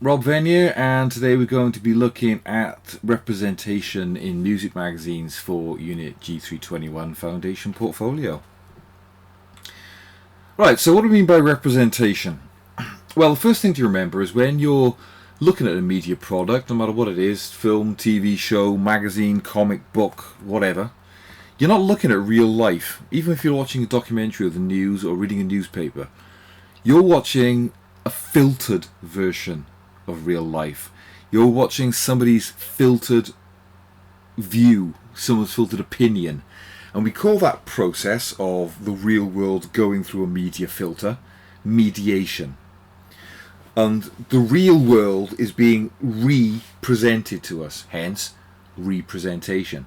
Rob Venier, and today we're going to be looking at representation in music magazines for Unit G321 Foundation Portfolio. Right, so what do we mean by representation? Well, the first thing to remember is when you're looking at a media product, no matter what it is, film, TV show, magazine, comic book, whatever, you're not looking at real life. Even if you're watching a documentary or the news or reading a newspaper, you're watching a filtered version of real life. You're watching somebody's filtered view, someone's filtered opinion. And we call that process of the real world going through a media filter mediation. And the real world is being re-presented to us, hence representation.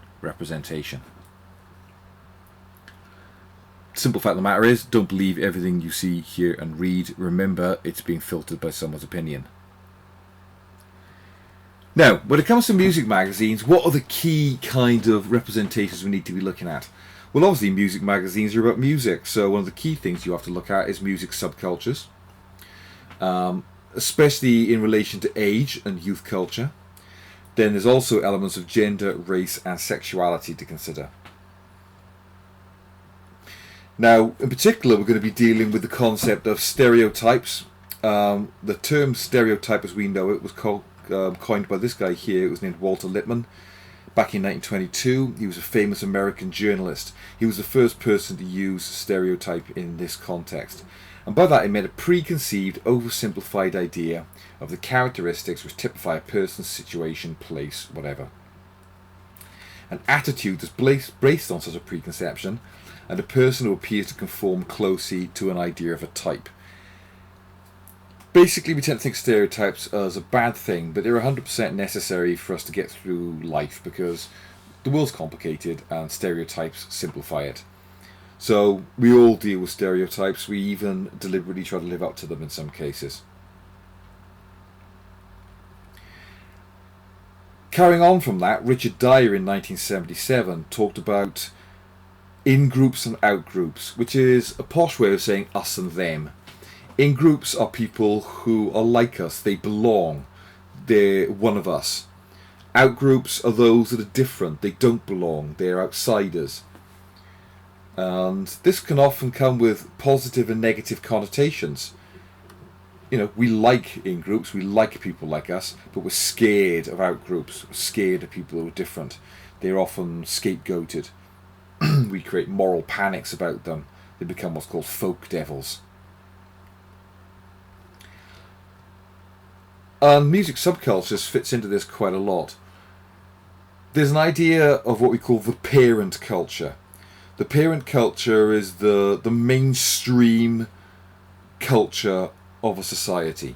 Simple fact of the matter is, don't believe everything you see, hear and read. Remember, it's being filtered by someone's opinion. Now, when it comes to music magazines, what are the key kind of representations we need to be looking at? Well, obviously music magazines are about music, so one of the key things you have to look at is music subcultures, especially in relation to age and youth culture. Then there's also elements of gender, race and sexuality to consider. Now, in particular, we're going to be dealing with the concept of stereotypes. The term stereotype as we know it was coined by this guy here. It was named Walter Lippmann back in 1922. He was a famous American journalist. He was the first person to use stereotype in this context. And by that, he meant a preconceived, oversimplified idea of the characteristics which typify a person's situation, place, whatever. An attitude that's based on such a preconception, and a person who appears to conform closely to an idea of a type. Basically, we tend to think stereotypes as a bad thing, but they're 100% necessary for us to get through life because the world's complicated and stereotypes simplify it. So we all deal with stereotypes. We even deliberately try to live up to them in some cases. Carrying on from that, Richard Dyer in 1977 talked about in-groups and out-groups, which is a posh way of saying us and them. In-groups are people who are like us, they belong, they're one of us. Out-groups are those that are different, they don't belong, they're outsiders. And this can often come with positive and negative connotations. You know, we like in-groups, we like people like us, but we're scared of out-groups, we're scared of people who are different. They're often scapegoated. We create moral panics about them. They become what's called folk devils. And music subcultures fits into this quite a lot. There's an idea of what we call the parent culture. The parent culture is the mainstream culture of a society.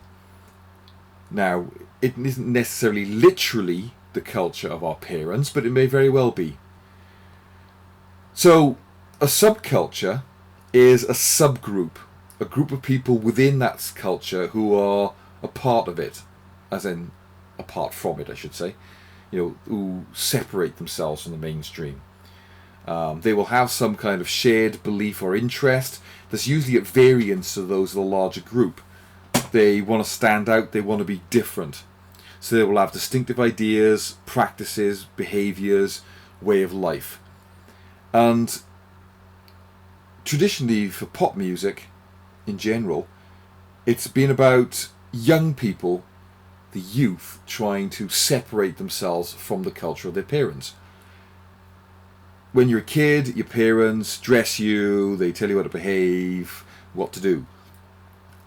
Now, it isn't necessarily literally the culture of our parents, but it may very well be. So, a subculture is a subgroup, a group of people within that culture who are a part of it, as in apart from it, I should say, who separate themselves from the mainstream. They will have some kind of shared belief or interest that's usually at variance to those of the larger group. They want to stand out, they want to be different. So they will have distinctive ideas, practices, behaviours, way of life. And traditionally for pop music in general, it's been about young people, the youth, trying to separate themselves from the culture of their parents. When you're a kid, your parents dress you, they tell you how to behave, what to do.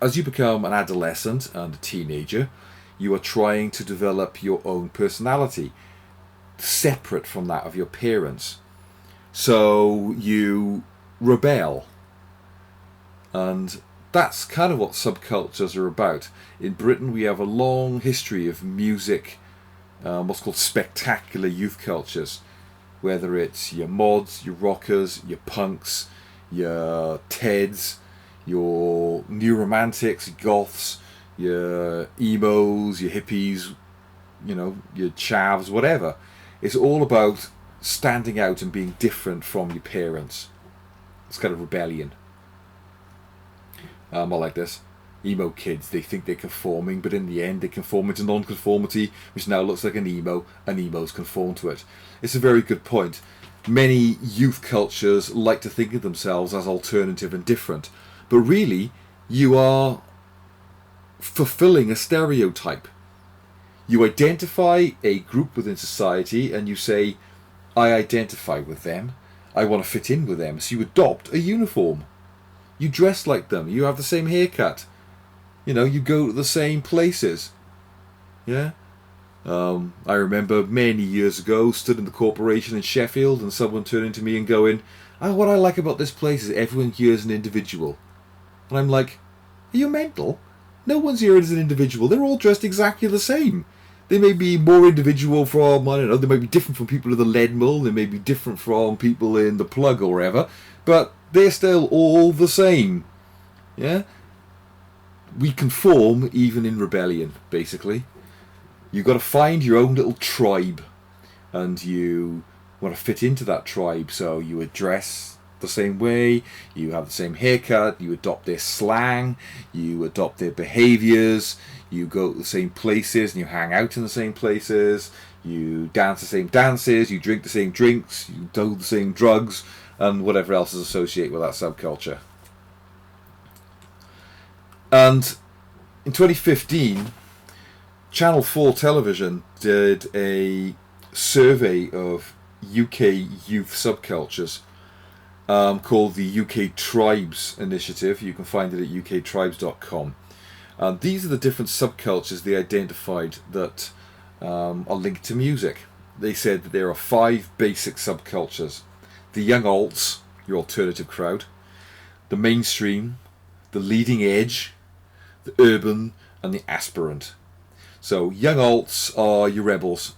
As you become an adolescent and a teenager, you are trying to develop your own personality, separate from that of your parents. So you rebel. And that's kind of what subcultures are about. In Britain, we have a long history of music, what's called spectacular youth cultures. Whether it's your mods, your rockers, your punks, your Teds, your new romantics, goths, your emos, your hippies, your chavs, whatever. It's all about standing out and being different from your parents. It's kind of rebellion. More like this. Emo kids, they think they're conforming, but in the end they conform into non-conformity, which now looks like an emo, and emos conform to it. It's a very good point. Many youth cultures like to think of themselves as alternative and different, but really you are fulfilling a stereotype. You identify a group within society and you say, I identify with them, I want to fit in with them, so you adopt a uniform. You dress like them, you have the same haircut, you go to the same places. Yeah? I remember many years ago, stood in the corporation in Sheffield, and someone turning to me and going, what I like about this place is everyone here is an individual. And I'm like, are you mental? No one's here as an individual. They're all dressed exactly the same. They may be more individual from, I don't know, they may be different from people in the lead mill, they may be different from people in the plug or wherever, but they're still all the same. Yeah? We conform even in rebellion, basically. You've got to find your own little tribe, and you want to fit into that tribe, so you address the same way, you have the same haircut, you adopt their slang, you adopt their behaviours, you go to the same places and you hang out in the same places, you dance the same dances, you drink the same drinks, you do the same drugs, and whatever else is associated with that subculture. And in 2015, Channel 4 Television did a survey of UK youth subcultures called the UK Tribes Initiative. You can find it at uktribes.com. These are the different subcultures they identified that are linked to music. They said that there are 5 basic subcultures. The young alts, your alternative crowd, the mainstream, the leading edge, the urban, and the aspirant. So young alts are your rebels.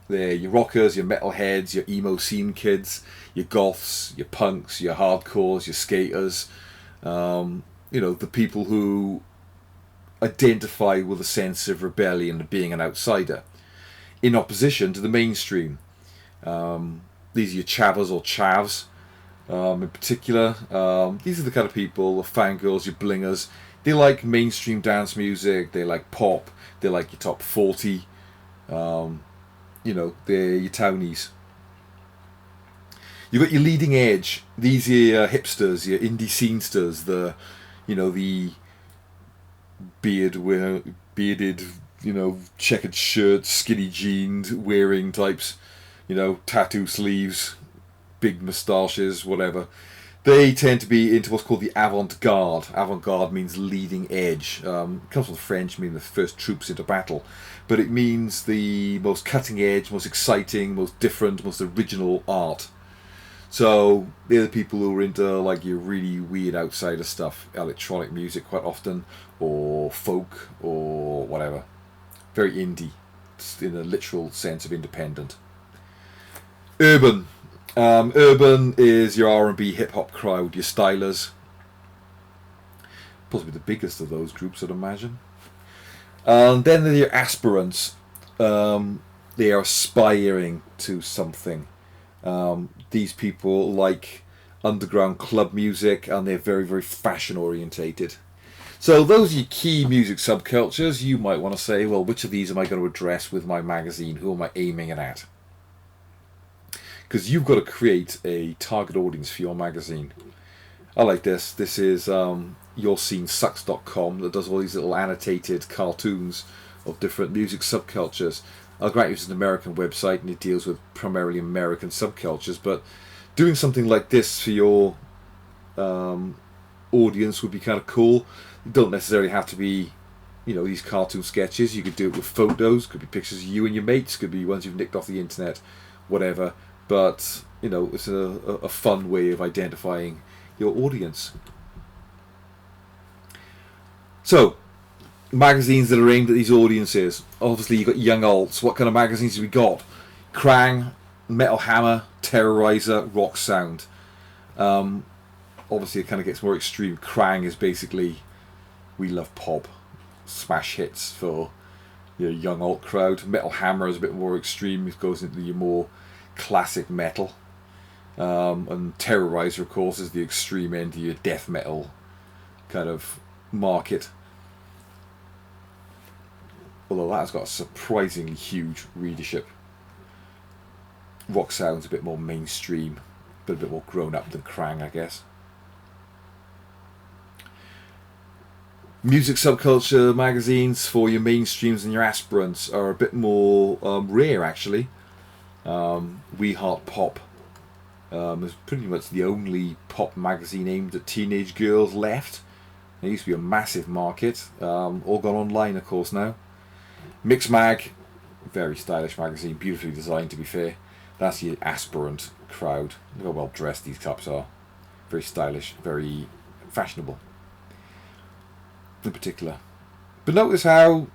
They're your rockers, your metalheads, your emo scene kids, your goths, your punks, your hardcores, your skaters. The people who identify with a sense of rebellion and being an outsider, in opposition to the mainstream. These are your chavas or chavs, in particular. These are the kind of people, the fangirls, your blingers. They like mainstream dance music, they like pop, they like your top 40. They're your townies. You've got your leading edge. These are your hipsters, your indie scenesters, the bearded, checkered shirts, skinny jeans wearing types, tattoo sleeves, big moustaches, whatever. They tend to be into what's called the avant-garde. Avant-garde means leading edge. It comes from the French, meaning the first troops into battle. But it means the most cutting edge, most exciting, most different, most original art. So they're the people who are into like your really weird outsider stuff, electronic music quite often, or folk, or whatever. Very indie, in a literal sense of independent. Urban. Urban is your R&B hip-hop crowd, your stylers. Possibly the biggest of those groups, I'd imagine. And then they're your aspirants. They are aspiring to something. These people like underground club music, and they're very, very fashion orientated. So those are your key music subcultures. You might want to say, well, which of these am I going to address with my magazine? Who am I aiming it at? Because you've got to create a target audience for your magazine. I like this. This is yourscenesucks.com that does all these little annotated cartoons of different music subcultures. I'll grant you it's an American website and it deals with primarily American subcultures, but doing something like this for your audience would be kind of cool. You don't necessarily have to be, these cartoon sketches. You could do it with photos. Could be pictures of you and your mates. Could be ones you've nicked off the internet, whatever. But, it's a fun way of identifying your audience. So, magazines that are aimed at these audiences. Obviously, you've got young alts. What kind of magazines have we got? Krang, Metal Hammer, Terrorizer, Rock Sound. Obviously, it kind of gets more extreme. Krang is basically, we love pop, smash hits for your young alt crowd. Metal Hammer is a bit more extreme. It goes into your more classic metal. And Terrorizer, of course, is the extreme end of your death metal kind of market. although that has got a surprisingly huge readership. Rock sounds a bit more mainstream, but a bit more grown up than Krang, I guess. Music subculture magazines for your mainstreams and your aspirants are a bit more rare, actually. We Heart Pop is pretty much the only pop magazine aimed at teenage girls left. There used to be a massive market, all gone online, of course, now. Mix Mag, very stylish magazine, beautifully designed, to be fair. That's your aspirant crowd. Look how well dressed these cups are. Very stylish, very fashionable, in particular. But notice how,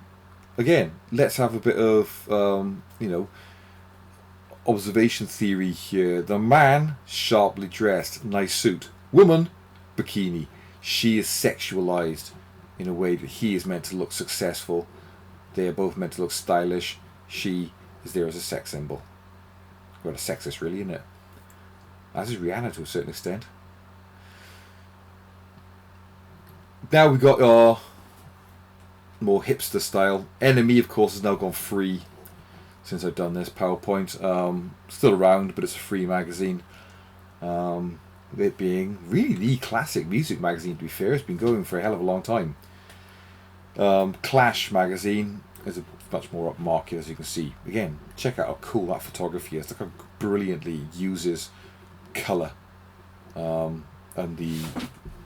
again, let's have a bit of, observation theory here. The man, sharply dressed, nice suit. Woman, bikini. She is sexualized in a way that he is meant to look successful. They are both meant to look stylish. She is there as a sex symbol. Well, a sexist, really, isn't it? As is Rihanna to a certain extent. Now we've got our more hipster style. Enemy, of course, has now gone free since I've done this PowerPoint. Still around, but it's a free magazine. It being really the classic music magazine, to be fair. It's been going for a hell of a long time. Clash magazine is a much more upmarket, as you can see. Again, check out how cool that photography is. Look how brilliantly it uses colour and the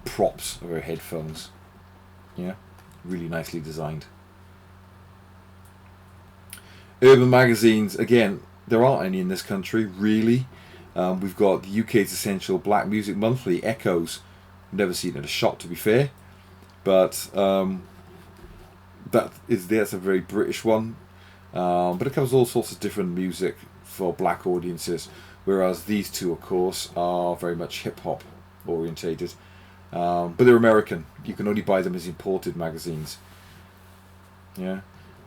props of her headphones. Yeah, really nicely designed. Urban magazines, again, there aren't any in this country, really. We've got the UK's essential Black Music Monthly, Echoes. Never seen it at a shop, to be fair. But that's a very British one. But it covers all sorts of different music for black audiences. Whereas these two, of course, are very much hip-hop orientated. But they're American. You can only buy them as imported magazines. Yeah,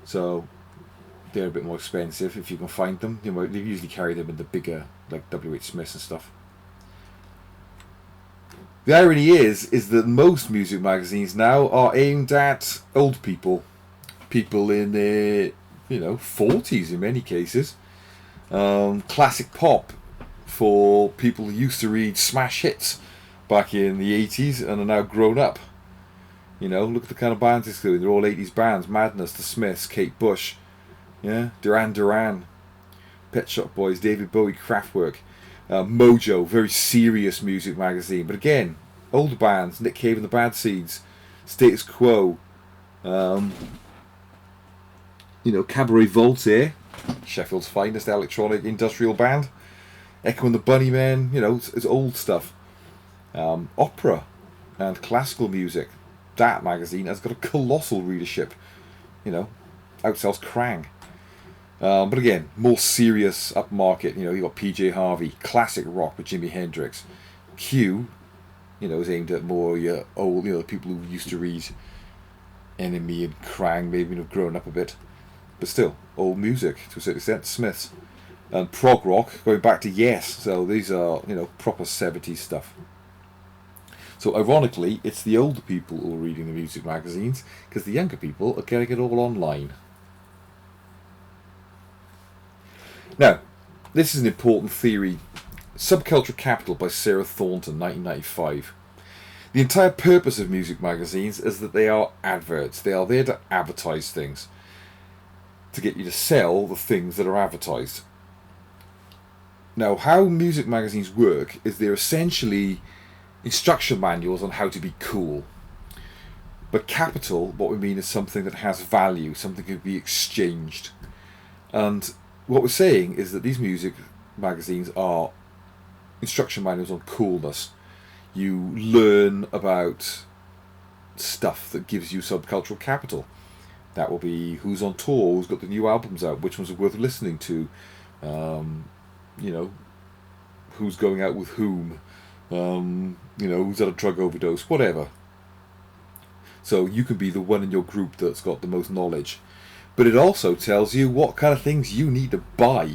so they're a bit more expensive if you can find them. You know, they usually carry them in the bigger, like W.H. Smiths and stuff. The irony is that most music magazines now are aimed at old people in their, 40s in many cases. Classic pop for people who used to read smash hits back in the 80s and are now grown up. Look at the kind of bands it's doing. They're all 80s bands. Madness, The Smiths, Kate Bush, Duran Duran, Pet Shop Boys, David Bowie, Kraftwerk, Mojo, very serious music magazine. But again, older bands, Nick Cave and the Bad Seeds, Status Quo, Cabaret Voltaire, Sheffield's finest electronic industrial band, Echo and the Bunnymen, it's old stuff. Opera and classical music. That magazine has got a colossal readership. Outsells Krang. But again, more serious upmarket. You've got PJ Harvey, classic rock with Jimi Hendrix. Q, is aimed at more your old, the people who used to read Enemy and Krang, maybe have grown up a bit. But still, old music to a certain extent. Smiths. And prog rock, going back to Yes. So these are, proper 70s stuff. So ironically, it's the older people who are reading the music magazines, because the younger people are getting it all online. Now, this is an important theory. Subculture Capital by Sarah Thornton, 1995. The entire purpose of music magazines is that they are adverts. They are there to advertise things, to get you to sell the things that are advertised. Now, how music magazines work is they're essentially instruction manuals on how to be cool. But capital, what we mean is something that has value, something that can be exchanged. And what we're saying is that these music magazines are instruction manuals on coolness. You learn about stuff that gives you subcultural capital. That will be who's on tour, who's got the new albums out, which ones are worth listening to, who's going out with whom, who's had a drug overdose, whatever. So you can be the one in your group that's got the most knowledge. But it also tells you what kind of things you need to buy.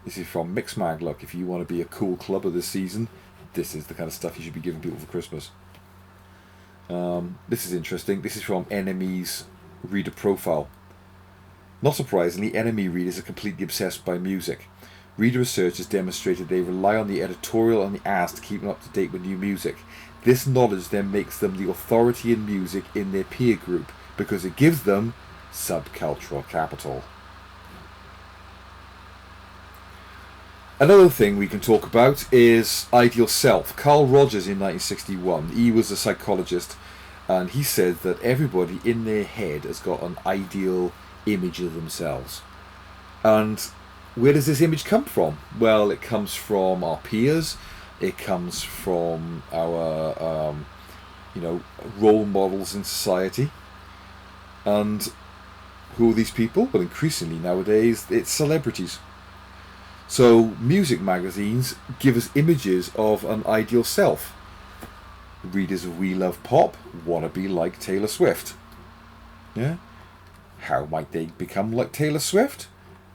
This is from Mixmag. Look, if you want to be a cool clubber this season, this is the kind of stuff you should be giving people for Christmas. This is interesting. This is from Enemy's reader profile. Not surprisingly, NME readers are completely obsessed by music. Reader research has demonstrated they rely on the editorial and the ads to keep them up to date with new music. This knowledge then makes them the authority in music in their peer group, because it gives them subcultural capital. Another thing we can talk about is ideal self. Carl Rogers in 1961, he was a psychologist, and he said that everybody in their head has got an ideal image of themselves. And where does this image come from? Well, it comes from our peers, it comes from our role models in society. And who are these people? Well, increasingly nowadays it's celebrities. So music magazines give us images of an ideal self. Readers of We Love Pop want to be like Taylor Swift. Yeah? How might they become like Taylor Swift?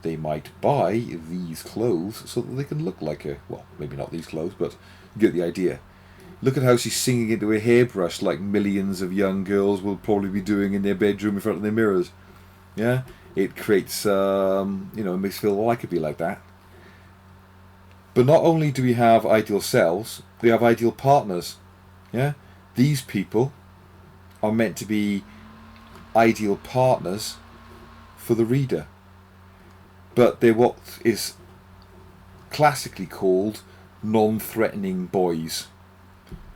They might buy these clothes so that they can look like her. Well, maybe not these clothes, but you get the idea. Look at how she's singing into a hairbrush like millions of young girls will probably be doing in their bedroom in front of their mirrors. Yeah? It creates, it makes you feel, well, I could be like that. But not only do we have ideal selves, we have ideal partners. Yeah? These people are meant to be ideal partners for the reader. But they're what is classically called non-threatening boys.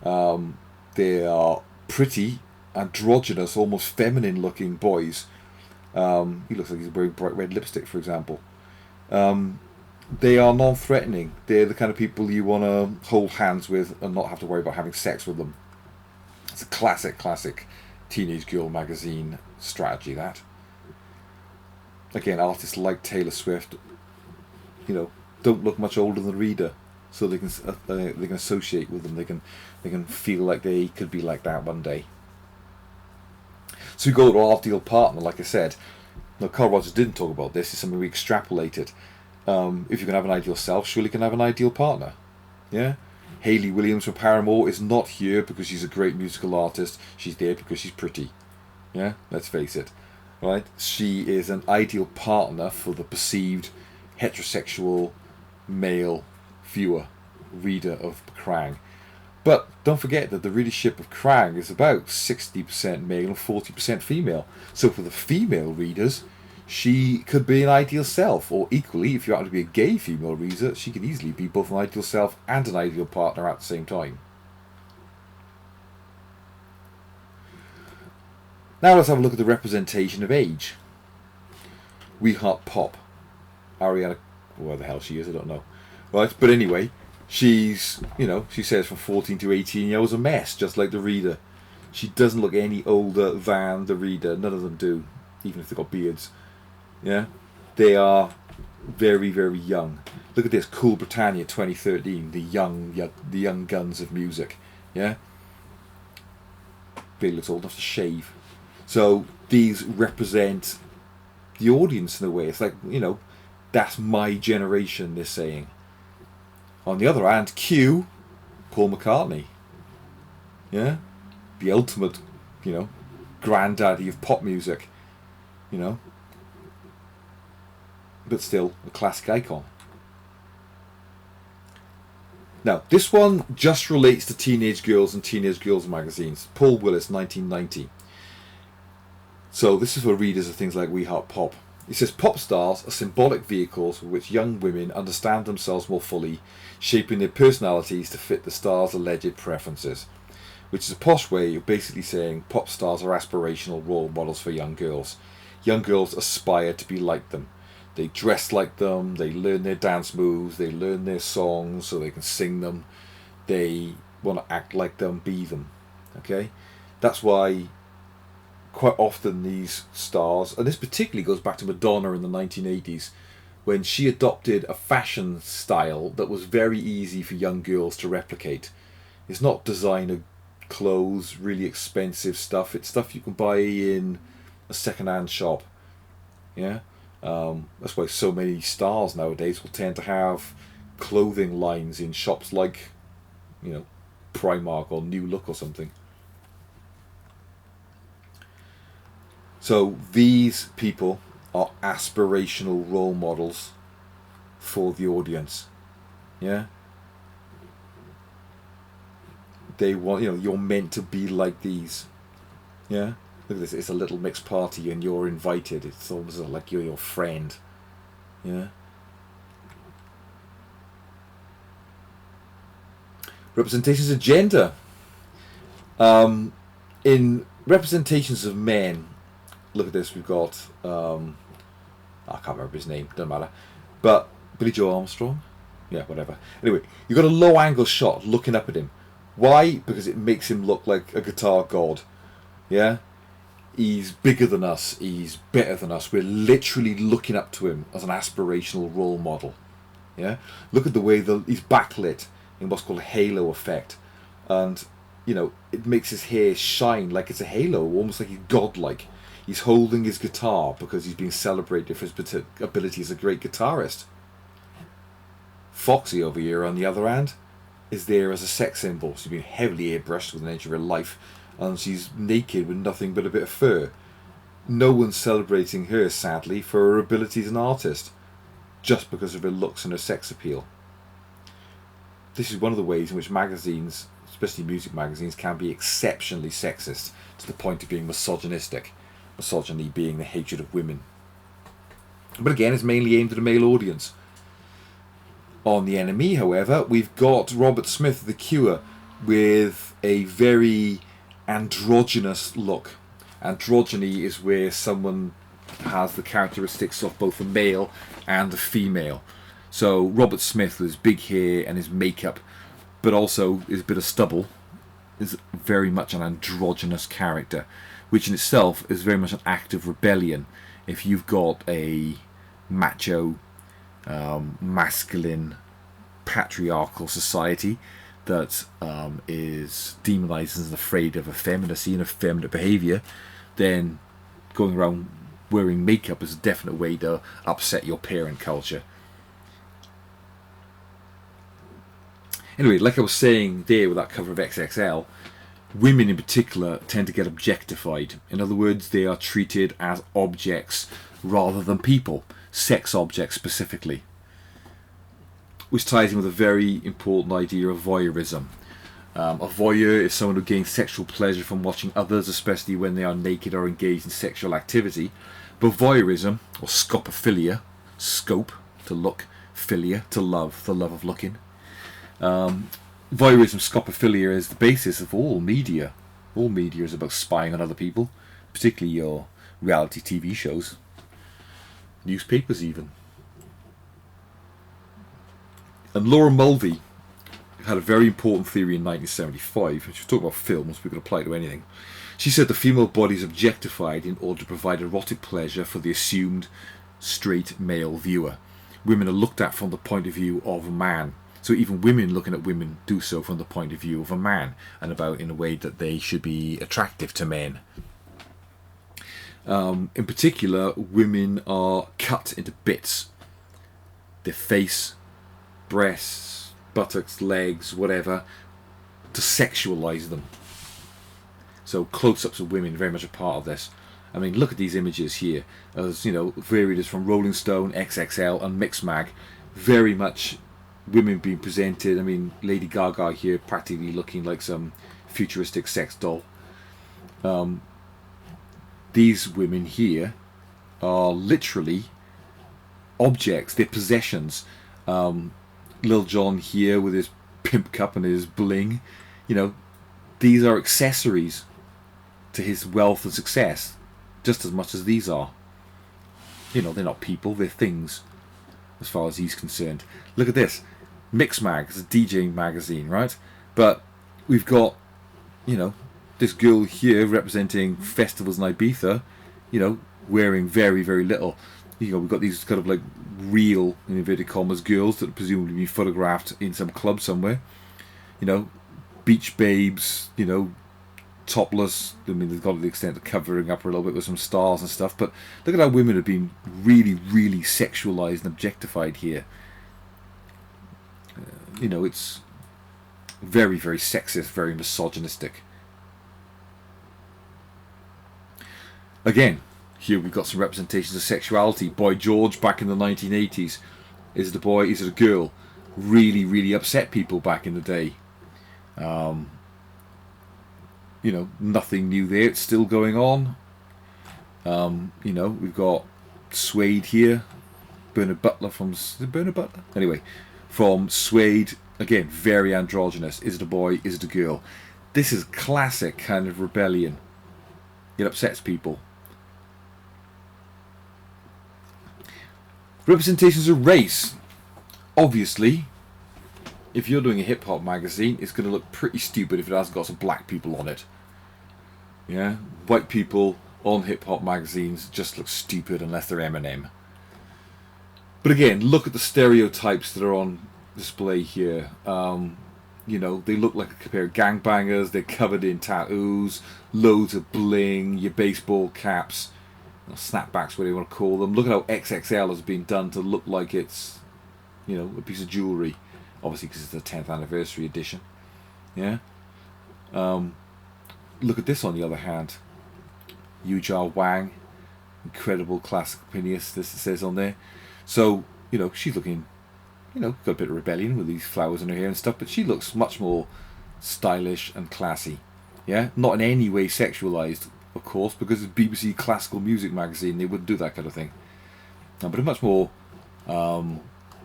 They are pretty, androgynous, almost feminine-looking boys. He looks like he's wearing bright red lipstick, for example. They are non-threatening. They're the kind of people you want to hold hands with and not have to worry about having sex with them. It's a classic teenage girl magazine strategy, that. Again, artists like Taylor Swift, don't look much older than the reader, so they can associate with them. They can feel like they could be like that one day. So we go to our ideal partner, like I said. Now, Carl Rogers didn't talk about this. It's something we extrapolated. If you can have an ideal self, surely you can have an ideal partner. Yeah? Hayley Williams from Paramore is not here because she's a great musical artist. She's there because she's pretty. Yeah? Let's face it. Right? She is an ideal partner for the perceived heterosexual male viewer, reader of Krang. But don't forget that the readership of Krang is about 60% male and 40% female. So for the female readers, she could be an ideal self, or equally, if you happen to be a gay female reader, she could easily be both an ideal self and an ideal partner at the same time. Now let's have a look at the representation of age. We Heart Pop. Ariana, where the hell she is, I don't know. Right, but anyway, she's, she says from 14 to 18 years a mess, just like the reader. She doesn't look any older than the reader. None of them do, even if they've got beards. Yeah, they are very, very young. Look at this, Cool Britannia 2013, the young guns of music. Yeah, Billie looks old enough to shave. So these represent the audience in a way. It's like, that's my generation, they're saying. On the other hand, Q, Paul McCartney. Yeah, the ultimate, granddaddy of pop music. But still a classic icon. Now, this one just relates to teenage girls and teenage girls magazines. Paul Willis, 1990. So this is for readers of things like We Heart Pop. It says, pop stars are symbolic vehicles with which young women understand themselves more fully, shaping their personalities to fit the star's alleged preferences. Which is a posh way of basically saying pop stars are aspirational role models for young girls. Young girls aspire to be like them. They dress like them, they learn their dance moves, they learn their songs so they can sing them. They want to act like them, be them. Okay? That's why quite often these stars, and this particularly goes back to Madonna in the 1980s, when she adopted a fashion style that was very easy for young girls to replicate. It's not designer clothes, really expensive stuff. It's stuff you can buy in a second-hand shop. Yeah? That's why so many stars nowadays will tend to have clothing lines in shops like, Primark or New Look or something. So these people are aspirational role models for the audience. Yeah? They want, you're meant to be like these. Yeah? Look at this, it's a little mixed party and you're invited. It's almost like you're your friend. Yeah? Representations of gender. In representations of men, look at this, we've got, I can't remember his name, doesn't matter, but Billie Joe Armstrong? Yeah, whatever. Anyway, you've got a low angle shot looking up at him. Why? Because it makes him look like a guitar god. Yeah? He's bigger than us, he's better than us, we're literally looking up to him as an aspirational role model. Yeah? Look at the way he's backlit in what's called a halo effect, and it makes his hair shine like it's a halo, almost like he's godlike. He's holding his guitar because he's being celebrated for his ability as a great guitarist. Foxy over here, on the other hand, is there as a sex symbol. She's been heavily airbrushed with an edge of her life, and she's naked with nothing but a bit of fur. No one's celebrating her, sadly, for her ability as an artist, just because of her looks and her sex appeal. This is one of the ways in which magazines, especially music magazines, can be exceptionally sexist to the point of being misogynistic. Misogyny being the hatred of women. But again, it's mainly aimed at a male audience. On the NME, however, we've got Robert Smith, The Cure, with a very androgynous look. Androgyny is where someone has the characteristics of both a male and a female. So Robert Smith, with his big hair and his makeup, but also his bit of stubble, is very much an androgynous character, which in itself is very much an act of rebellion. If you've got a macho, masculine, patriarchal society that is demonized and afraid of effeminacy and effeminate behaviour, then going around wearing makeup is a definite way to upset your parent culture. Anyway, like I was saying there with that cover of XXL, women in particular tend to get objectified. In other words, they are treated as objects rather than people, sex objects specifically. Which ties in with a very important idea of voyeurism. A voyeur is someone who gains sexual pleasure from watching others, especially when they are naked or engaged in sexual activity. But voyeurism, or scopophilia, scope, to look, philia, to love, the love of looking. Voyeurism, scopophilia is the basis of all media. All media is about spying on other people, particularly your reality TV shows, newspapers even. And Laura Mulvey had a very important theory in 1975, which was talking about films, we could apply it to anything. She said the female body is objectified in order to provide erotic pleasure for the assumed straight male viewer. Women are looked at from the point of view of a man. So even women looking at women do so from the point of view of a man, and about in a way that they should be attractive to men. In particular, women are cut into bits. Their face, breasts, buttocks, legs, whatever, to sexualize them. So close-ups of women, very much a part of this. I mean, look at these images here, as varied as from Rolling Stone, XXL, and Mixmag, very much women being presented. I mean, Lady Gaga here practically looking like some futuristic sex doll. These women here are literally objects, they're possessions. Lil Jon here with his pimp cup and his bling, these are accessories to his wealth and success, just as much as these are. They're not people, they're things, as far as he's concerned. Look at this. Mixmag is a DJing magazine, right? But we've got, this girl here representing festivals in Ibiza, wearing very, very little. We've got these kind of like real, in inverted commas, girls that presumably been photographed in some club somewhere. Beach babes, topless. I mean, they've got to the extent of covering up a little bit with some stars and stuff. But look at how women have been really, really sexualized and objectified here. It's very, very sexist, very misogynistic. Again, Here we've got some representations of sexuality. Boy George back in the 1980s. Is it a boy? Is it a girl? Really, really upset people back in the day. You know, nothing new there. It's still going on. You know, we've got Suede here. Bernard Butler from... Is it Bernard Butler? Anyway, from Suede. Again, very androgynous. Is it a boy? Is it a girl? This is classic kind of rebellion. It upsets people. Representations of race. Obviously, if you're doing a hip-hop magazine, it's going to look pretty stupid if it hasn't got some black people on it. Yeah, white people on hip-hop magazines just look stupid unless they're Eminem. But again, look at the stereotypes that are on display here. You know, they look like a pair of gangbangers. They're covered in tattoos, loads of bling, your baseball caps, snapbacks, whatever you want to call them. Look at how XXL has been done to look like it's, you know, a piece of jewellery. Obviously, because it's the 10th anniversary edition. Yeah. Look at this on the other hand. Yujia Wang, incredible classical pianist, this it says on there. So, you know, she's looking, you know, got a bit of rebellion with these flowers in her hair and stuff, but she looks much more stylish and classy. Yeah, not in any way sexualized, of course, because it's BBC classical music magazine, they wouldn't do that kind of thing. But a much more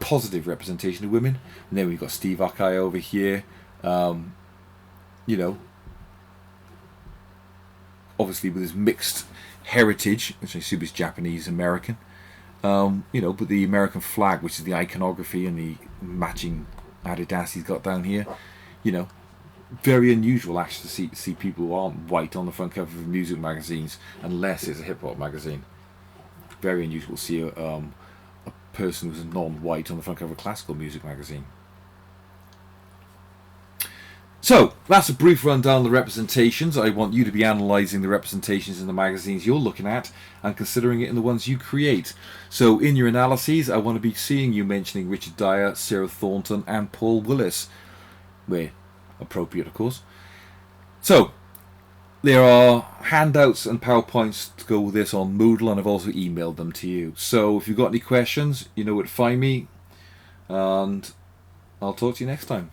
positive representation of women. And then we've got Steve Akai over here. You know, obviously with his mixed heritage, which I assume is Japanese American. You know, but the American flag, which is the iconography and the matching Adidas he's got down here, you know, very unusual actually to see people who aren't white on the front cover of music magazines, unless it's a hip hop magazine. Very unusual to see a person who's non-white on the front cover of a classical music magazine. So, that's a brief rundown of the representations. I want you to be analysing the representations in the magazines you're looking at and considering it in the ones you create. So, in your analyses, I want to be seeing you mentioning Richard Dyer, Sarah Thornton and Paul Willis, where appropriate, of course. So, there are handouts and PowerPoints to go with this on Moodle, and I've also emailed them to you. So, if you've got any questions, you know where to find me, and I'll talk to you next time.